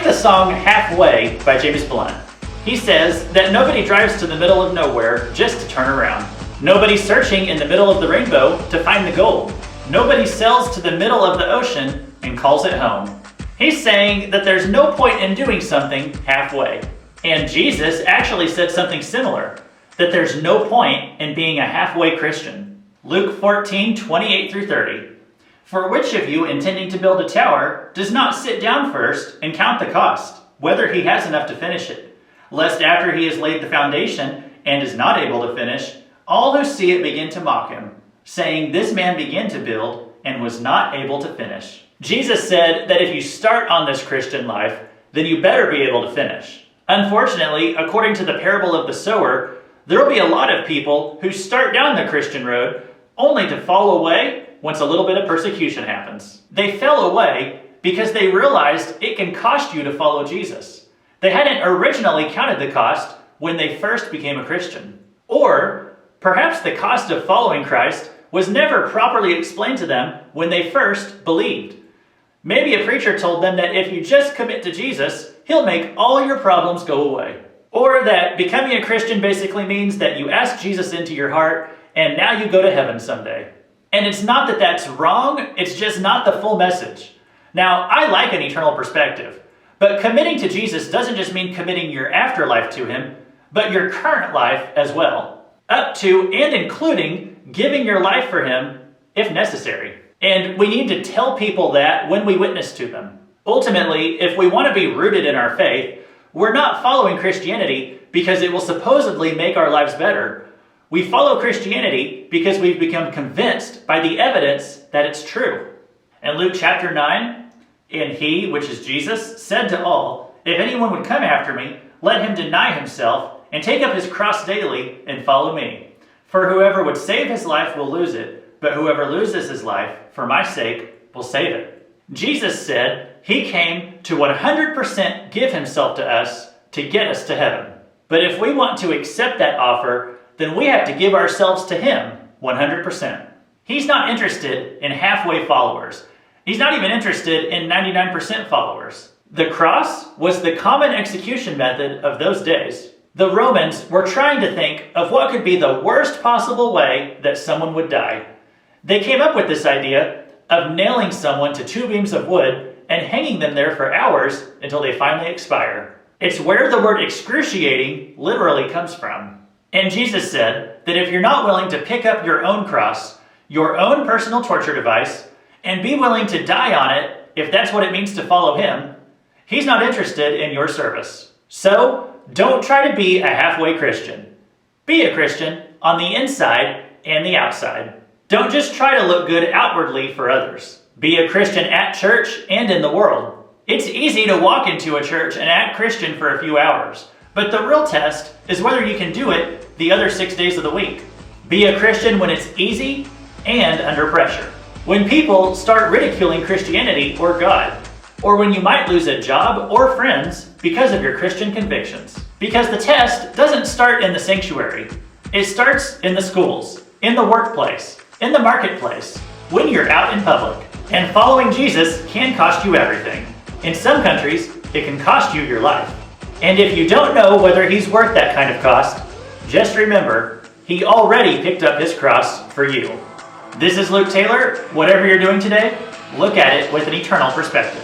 the song Halfway by James Blunt. He says that nobody drives to the middle of nowhere just to turn around. Nobody's searching in the middle of the rainbow to find the gold. Nobody sails to the middle of the ocean and calls it home. He's saying that there's no point in doing something halfway. And Jesus actually said something similar, that there's no point in being a halfway Christian. Luke 14:28-30. For which of you intending to build a tower does not sit down first and count the cost, whether he has enough to finish it, lest after he has laid the foundation and is not able to finish, all who see it begin to mock him, saying, this man began to build and was not able to finish. Jesus said that if you start on this Christian life, then you better be able to finish. Unfortunately, according to the parable of the sower, there will be a lot of people who start down the Christian road only to fall away once a little bit of persecution happens. They fell away because they realized it can cost you to follow Jesus. They hadn't originally counted the cost when they first became a Christian. Or perhaps the cost of following Christ was never properly explained to them when they first believed. Maybe a preacher told them that if you just commit to Jesus, he'll make all your problems go away. Or that becoming a Christian basically means that you ask Jesus into your heart and now you go to heaven someday. And it's not that that's wrong, it's just not the full message. Now, I like an eternal perspective, but committing to Jesus doesn't just mean committing your afterlife to him, but your current life as well, up to and including giving your life for him if necessary. And we need to tell people that when we witness to them. Ultimately, if we want to be rooted in our faith, we're not following Christianity because it will supposedly make our lives better. We follow Christianity because we've become convinced by the evidence that it's true. In Luke chapter 9, and he, which is Jesus, said to all, if anyone would come after me, let him deny himself and take up his cross daily and follow me. For whoever would save his life will lose it, but whoever loses his life for my sake will save it. Jesus said he came to 100% give himself to us to get us to heaven. But if we want to accept that offer, then we have to give ourselves to him 100%. He's not interested in halfway followers. He's not even interested in 99% followers. The cross was the common execution method of those days. The Romans were trying to think of what could be the worst possible way that someone would die. They came up with this idea of nailing someone to 2 beams of wood and hanging them there for hours until they finally expire. It's where the word excruciating literally comes from. And Jesus said that if you're not willing to pick up your own cross, your own personal torture device, and be willing to die on it, if that's what it means to follow him, he's not interested in your service. So, don't try to be a halfway Christian. Be a Christian on the inside and the outside. Don't just try to look good outwardly for others. Be a Christian at church and in the world. It's easy to walk into a church and act Christian for a few hours. But the real test is whether you can do it the other 6 days of the week. Be a Christian when it's easy and under pressure. When people start ridiculing Christianity or God, or when you might lose a job or friends because of your Christian convictions. Because the test doesn't start in the sanctuary. It starts in the schools, in the workplace, in the marketplace, when you're out in public. And following Jesus can cost you everything. In some countries, it can cost you your life. And if you don't know whether he's worth that kind of cost, just remember, he already picked up his cross for you. This is Luke Taylor. Whatever you're doing today, look at it with an eternal perspective.